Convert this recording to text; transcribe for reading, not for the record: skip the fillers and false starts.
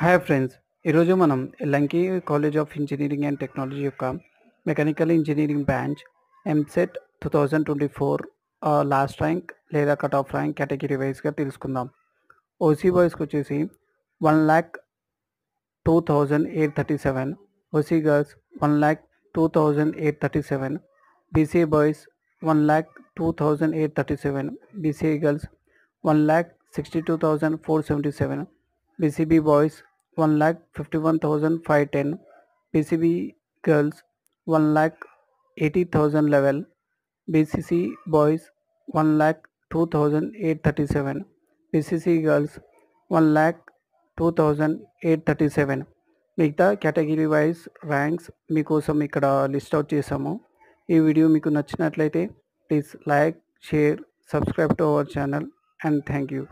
Hi friends, ఈరోజు మనం Lanki college of engineering and technology యొక్క mechanical engineering branch EAMCET 2024 last rank లేదా కట్ ఆఫ్ ర్యాంక్ కేటగిరీ వైజ్గా తెలుసుకుందాం. ఓసీ బాయ్స్కి వచ్చేసి 1,02,837, OC girls 1,02,837, BC boys 1,02,837, BC girls 1,62,477, BCB boys 1,51,510, BCB girls 1,80,011, BCC boys 1,02,837, BCC girls 1,02,837. మిగతా category wise ranks మీకోసం ఇక్కడ list out చేసాము. ఈ వీడియో మీకు నచ్చినట్లయితే please like, share, subscribe to our channel and thank you.